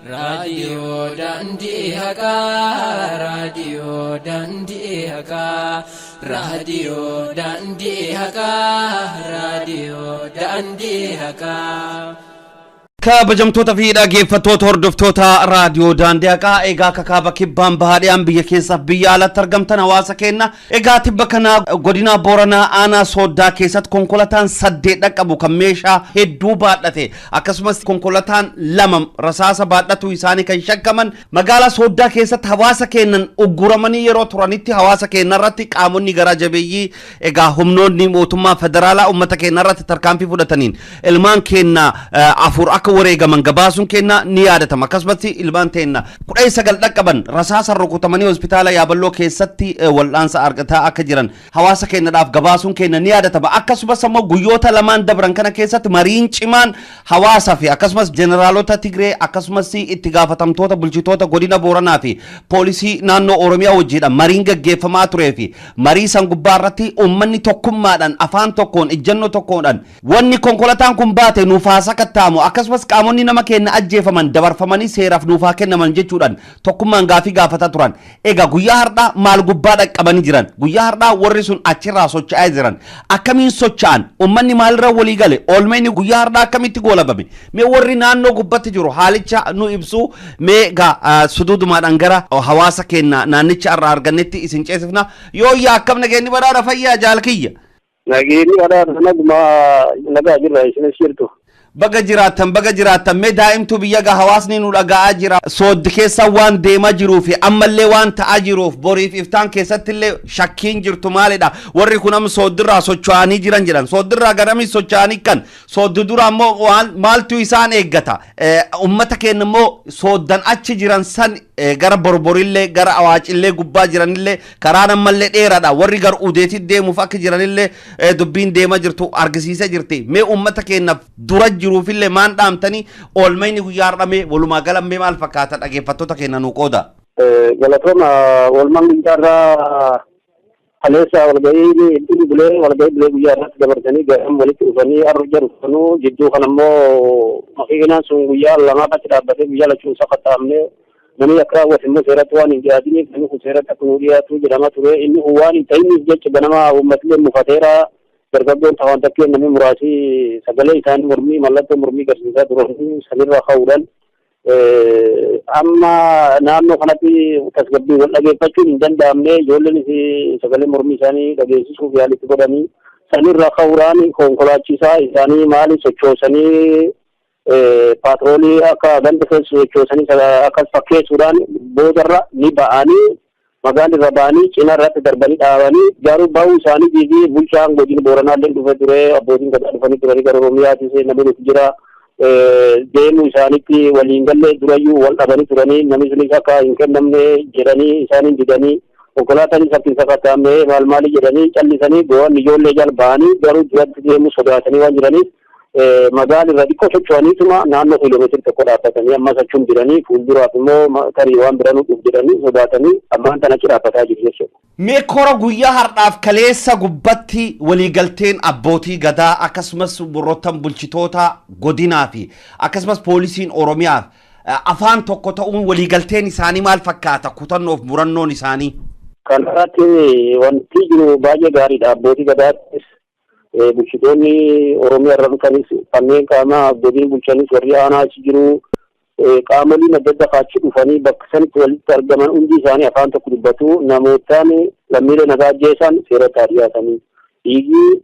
Radio Dandi Haqa, Radio Dandi Haqa, Radio Dandi Haqa, Radio Dandi Haqa. kabajamtoota fi dhaggeeffattoota hordoftoota raadiyoo Daandii Haqaa egaa kakaaba kibbaan bahaadhiyaan biyya keessaaf biyya alatti argamtan hawaasa keenya egaa tibba kana godina Booranaa aanaa Sooddaa keessatti konkolaataan 8 dhaqqabu kan meeshaa hedduu baadhate akkasumas konkolaataan 2 rasaasa baadhatu isaanii kan shakkaman magaalaa Sooddaa keessatti hawaasa keenyan ugguramanii yeroo turanitti hawaasa keenya irratti qaamonni garaa jabeeyyii egaa humnoonni mootummaa federaalaa uummata keenya irratti tarkaanfii fudhataniin ilmaan keenya afur akka wareegaman gabaasun keenya ni yaadatama akkasumas ilmaan teenya 19 dhaqqaban rasaasa rukutamanii hospitaala Yaaballoo keessatti wal'aansa argataa akka jiran hawaasa keenyaadhaaf gabaasuun keenya ni yaadatama akkasumas immoo guyyoota lamaan dabran kana keessatti mariin cimaan hawaasa fi akkasumas jeneraalota Tigree akkasumas itti gaafatamtoota bulchitoota godina Booranaa fi poolisii naannoo Oromiyaa wajjiidhaan mariin gaggeeffamaa turee fi marii san gubbaa irratti uummanni tokkummaadhaan afaan tokkoon ejjennoo tokkoodhaan wanni konkolaataan kun baate nuuf haasakattaamu akkasumas qaamonni nama keenya ajjeefaman dabarfamanii seeraaf nuufaa kennaman jechuudhaan tokkummaan gaafii gaafataa turan egaa guyyaa har'aa maal gubbaa dhaqqabanii jiran guyyaa har'aa warri sun achirraa socho'aa jiran akkamiin socho'an uummanni maalirra walii gale oolmeenni guyyaa har'aa akkamitti goolabame mee warri naannoo gubbatti jiru haalicha nu ibsu mee egaa suduudumaadhaan gara hawaasa keenya naannicha irraa argannetti isin ceesifna yoo yaa akkam nageenyi badhaadha fayyaa jaalkiyya nageenyi badhaadha naguma nagaa jirra isin shirtu baga jiraatan mee daa'imtu biyya gaa hawaasni nu dhaga'aa jira sooddi keessa waan deemaa jiruu fi ammallee waan ta'aa jiruuf boriif iftaan keessatti illee shakkiin jirtu maalidha warri kun am sooddirraa socho'anii jiran jedhan sooddirraa garamii socho'anii kan sooddi dura ammoo maaltu isaan eeggata ummata keenya immoo sooddan achi jiran san gara borborillee gara awaacillee gubbaa jiranillee karaan ammallee dheeraadha warri gar udeetti deemuuf akka jiranillee dubbiin deemaa jirtu argisiisa jirti mee ummata keenyaaf dura jiruufillee maan dhaamtanii oolmayni guyyaa har'amee walumaa galamee maal fakkaata dhaggeeffattoota keenya nu qooda galatooma oolmaan guyyaarraa haleessa walgahii bulee guyyaa irratti dabarsanii garam walitti dhufanii arruja dhufanuu jidduu kan ammoo makiinaan sun guyyaa lamaa achi dhaabbatee guyyaa lachuun sakattaamne namni akka raawwate immoo seeratti waan hin dhiyaatiniif namni kun seeratti akka nuu dhiyaatu jedhama ture inni kun waan hin ta'iniif jecha ganama uummatillee mufateera dargaggoon ta'an takkeen namni muraasi sagalee isaanii mormii mallattoo mormii garsiisaa turanii sanirra ka'uudhaan amma naannoo kanatti tasgabbii wal dhageeffachuun hin danda'amne ijoolleen sagalee mormii isaanii dhageessisuuf yaalitti godhanii sanirra ka'uudhaan konkolaachisaa isaanii maali sochoosanii paatroolii akka ganda keessa sochoosanii akkas fakkeessuudhaan boodarra ni ba'anii magaalli irra ba'anii cina irratti darbanii dhaabanii garuu ba'uu isaanii fi bulchaan godina Booranaallee dhufe ture abbootiin gadaa dhufanii turanii gara Oromiyaatis namni nuti jira deemuu isaaniitti waliin galle durayyuu wal dhabanii turanii namni sunis akka hin kennamne jedhanii isaaniin didanii konkolaataanis akka hin sakattaamne maal jedhanii callisanii go'an ijoollee jala ba'anii garuu duratti deemuu sodaatanii waan jiraniif magaalli irra xiqqoo socho'aniituma naannoo kiiloomeetira tokko dhaabbatanii amma achuun jiranii fuulduraaf immoo tarii waan biraa nuuf jedhanii sodaatanii ammaan tan achi dhaabbataa jiru jechuudha. Mee kora guyyaa har'aaf kaleessa gubbatti waliigalteen abbootii gadaa akkasumas warroottan bulchitoota godinaa fi akkasumas poolisiin Oromiyaaf afaan tokko ta'uun waliigalteen isaanii maal fakkaata kutannoof murannoon isaanii? Kanarratti wanti jiru baay'ee gaariidha abbootii gadaattis bulchitoonni Oromiyaa irra dhufanis kanneen qaama godina bulchanis warri aanaa achi jiru qaamoliin adda addaa achi dhufanii bakka sanitti walitti argaman hundi isaanii afaan tokko dubbatu namootaan lammiilee nagaa ajjeesan seeratti dhiyaatanii dhiigii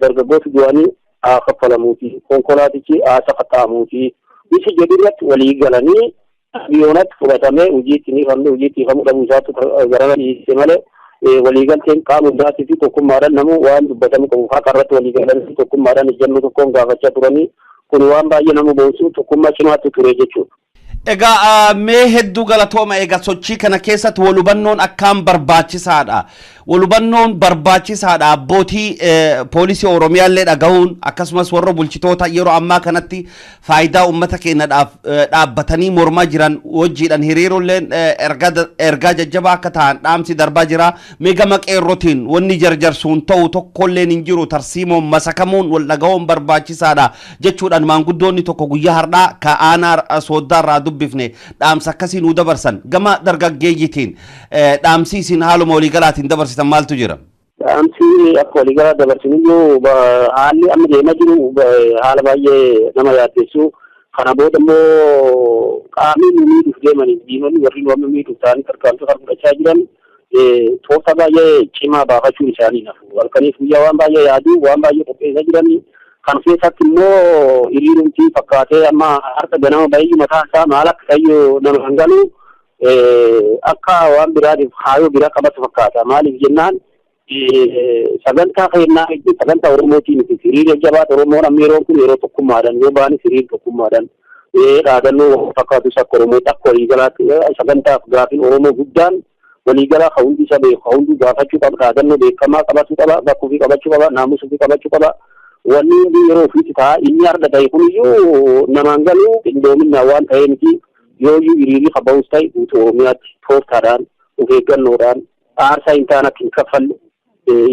dargaggoota du'anii haa kaffalamuuti konkolaatichi haa sakattaamuuti isi jedhu irratti walii galanii biyyoonatti fudhatamee hojiitti ifamuu dhabuu isaatti garana dhiyeesse malee waliigalteen qaama hundaatii fi tokkummaadhaan namu waan dubbatamu qabu faaqa irratti waliigalanii tokkummaadhaan ejjennoo tokkoon gaafachaa turanii kun waan baay'ee nama boonsu tokkummaa cimaatti ture jechuudha. Egaa mee hedduu galatooma egaa sochii kana keessatti walubannoon akkaan barbaachisaadha. Walubannoon barbaachisaadha abbootii poolisii Oromiyaallee dhagahuun akkasumas warra bulchitoota yeroo ammaa kanatti faayidaa uummata keenyaaf dhaabbatanii mormaa jiran wajjiidhaan hiriirolleen ergaa jajjabaa akka ta'an dhaamsi darbaa jira. Mee gama qeerrotiin wanni jarjarsuun ta'u tokkolleen hin jiru tarsiimoon masakamuun wal dhagahuun barbaachisaadha jechuudhaan maanguddoonni tokko guyyaa har'aa ka'aanaa Sooddaarraa dubbifne dhaamsa akkasii nu dabarsan gama dargaggeeyyitiin dhaamsi isin haaluma waliigalaatiin dabarsitan maaltu jira? Dhaamsi akka waliigalaa dabarsiniyyuu haalli amma deemaa jiru haala baay'ee nama yaaddeessu. Kana booda immoo qaamni miidhuuf deemanii diinonni warri waan miidhuuf ta'anii tarkaanfii fudhachaa jiran tooftaa baay'ee cimaa baafachuun isaanii nafu. Halkaniif guyyaa waan baay'ee yaaduu waan baay'ee qopheessaa jiranii kan keessatti immoo hiriirumtii fakkaatee amma harka ganama baay'ee mataa isaa maal akka ta'e nama hangalu akka waan biraatiif haayoo biraa qabatu fakkaata. Maaliif jennaan sagantaa keenyaa sagantaa Oromootiin hiriira jabaa Oromoon amma yeroo kun yeroo tokkummaadhaan yoo baanis hiriira tokkummaadhaan dhaadannoo fakkaatu akka Oromoo akka waliigalaatti sagantaaf gaafiin Oromoo guddaan waliigalaa hundi isa beeku hundi gaafachuu qaba dhaadannoo beekamaa qabachuu qaba bakka ofii qabachuu qaba naamusa ofii qabachuu qaba wanni yeroo ofiitti ta'a inni arda ta'e kuniyyuu namaan galuu qindoominaa waan ta'ee miti yooyyuu hiriirri qaba'us ta'e guutuu Oromiyaatti tooftaadhaan of eeggannoodhaan aarsaa hin taane akka hin kaffalle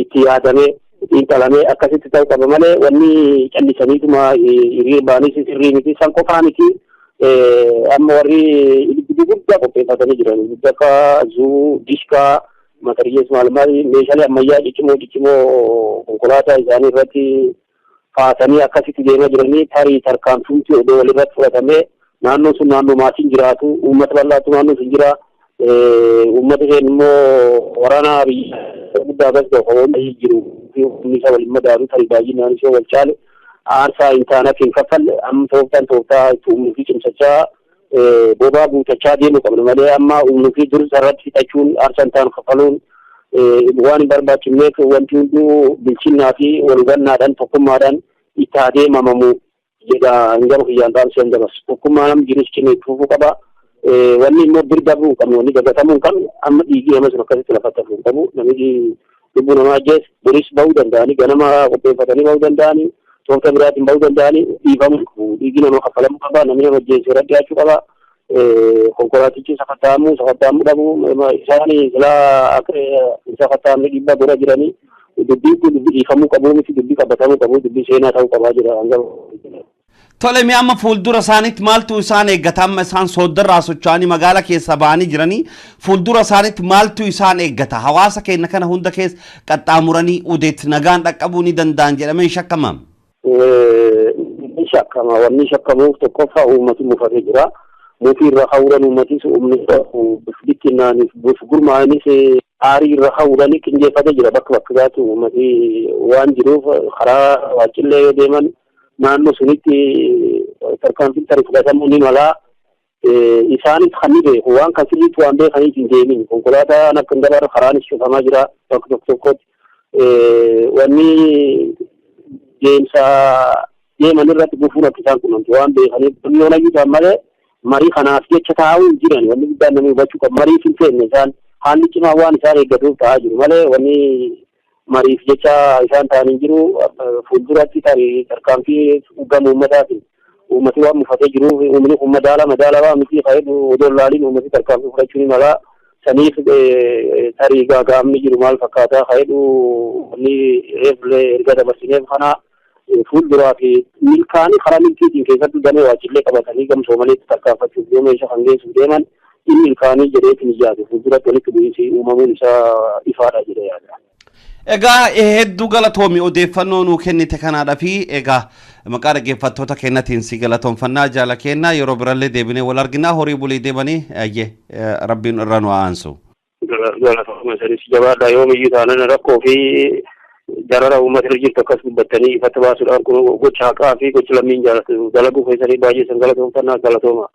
itti yaadamee xiinxalamee akkasitti ta'uu qaba malee wanni callisaniituma hiriira baanis sirrii miti san qofaa miti amma warri guddaa qopheeffatanii jiran akka zuu dishkaa matariyyees maal meeshaalee ammayyaa ciccimoo konkolaataa isaanii irratti kaasanii akkasitti deemaa jiranii tarii tarkaanfii odoo walirratti fudhatamee naannoon sun naannoo maatiin jiraatu uummata bal'aatu naannoo sun jira uummata isheen immoo waraana biyya guddaa bas gaafawwan jiru humni isaa waliin madaalu tarii baay'inaan ishee wal caale aarsaa hin taane akka hin kaffalle amma tooftaa humnii fi cimsachaa bobaa guutachaa deemu qabna malee amma humnii fi dursa irratti fixachuun aarsaa hin taane kaffaluun waan hin barbaachifneef wanti hunduu bilchinnaa fi walhubannaadhaan tokkummaadhaan itti adeemamamu jedha hin gama kiyyaan dhaamsee hin dabarsu tokkummaa nam jirus cimee fufuu qaba. Wanni immoo birdabuu qabnu wanni dagatamuu hin qabne amma dhiigii nama sun akkasitti lafatti hafuu hin qabu namni lubbuu namaa ajjees duris bahuu danda'anii ganama qopheeffatanii bahuu danda'anii tooftaa biraatiin bahuu danda'anii dhiifamuu qabu dhiigii nama kaffalamuu qaba namni nama ajjeesee irratti dhiyaachuu qaba konkolaatichi sakatta'amuu dhabu isaanii silaa akka sakatta'amne dhiibbaa godhaa jiranii dubbii kun dubbii dhiifamuu qabu miti dubbii qabatamuu qabu dubbii seenaa ta'uu qabaa jira hanga. Tole mi amma fuuldura isaaniitti maaltu isaan eeggata amma isaan sooddarraa socho'anii magaalaa keessa ba'anii jiranii fuuldura isaaniitti maaltu isaan eeggata hawaasa keenya kana hunda keessa qaxxaamuranii udeetti nagaan dhaqqabuu ni danda'an jedhamee shakkamam. Shakkama wanni shakkamuuf tokkoffaa uummati mufatee jira mutii irra hawuran uummatis uumni bittinnaaniif gurmaa'anis aarii irra hawuranii qindeeffatee jira bakka bakkaatti uummati waan jiruuf karaa waajjillee yoo deeman naannoo sunitti tarkaanfii tarii fudhatamuu ni mala isaanis kan ni beeku waan kan sirriitti waan beekaniif hin deemin konkolaataan akka hin dabarre karaanis cufamaa jira bakka tokkotti wanni deeman irratti gufuun akka isaan kunnamti waan beekaniif yoo nayyuutaan malee marii kanaaf jecha taa'uu hin jiran wanni guddaan namni hubachuu qabu mariif hin feenne isaan haalli cimaa waan isaan eeggatuuf ta'aa jiru malee wanni mariif jecha isaan ta'anii jiru fuulduratti tarii tarkaanfii gama uummataatiin uummati waan mufatee jiruuf uummanni kun madaalawaa miti fayyadu odoo laaliin uummati tarkaanfii fudhachuu ni mala saniif tarii gaagaamni jiru maal fakkaataa fayyadu wanni reeflee erga dabarsineef kana fuulduraa fi milkaanii karaa milkiitiin keessatti damee waajjillee qabatanii gamsoomaleetti tarkaanfachuuf yoo meeshaa kan geessuuf deeman inni milkaanii jedheetiin ijaatu fuulduratti walitti bu'iinsi uumamuun isaa ifaadha jedhee yaada. Egaa hedduu galatoomi odeeffannoo nuu kennite kanaadha fi egaa maqaa dhaggeeffattoota keenyatiin si galatoomfannaa jaala kennaa yeroo birallee deebinee wal arginaa horii bulii deemanii rabbiin irra nu aansu. Galatooma sanis jabaadha yoo miyyuu taanan rakkoo fi jarara uummata irra jirtu akkas dubbattanii ifatti baasuudhaan kun gocha haqaa fi gocha lammiin jaalatu dalaguu keessanii baay'ee san galatoomfannaa galatooma.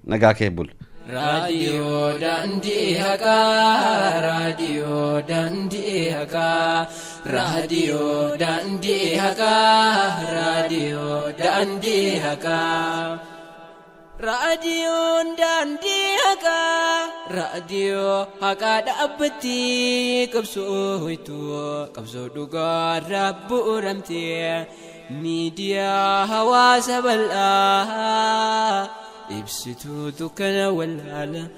Nagaa kee bul. Radio Dandi Haka, Radio Dandi Haka, Radio Dandi Haka, Radio Dandi Haka, Radio Dandi Haka, Radio Haka Dabbati, Kapsu Hitu, Kapsu Duga, Rabbu Ramti, Media Hawa Sabala. ibsituu dukkana walaala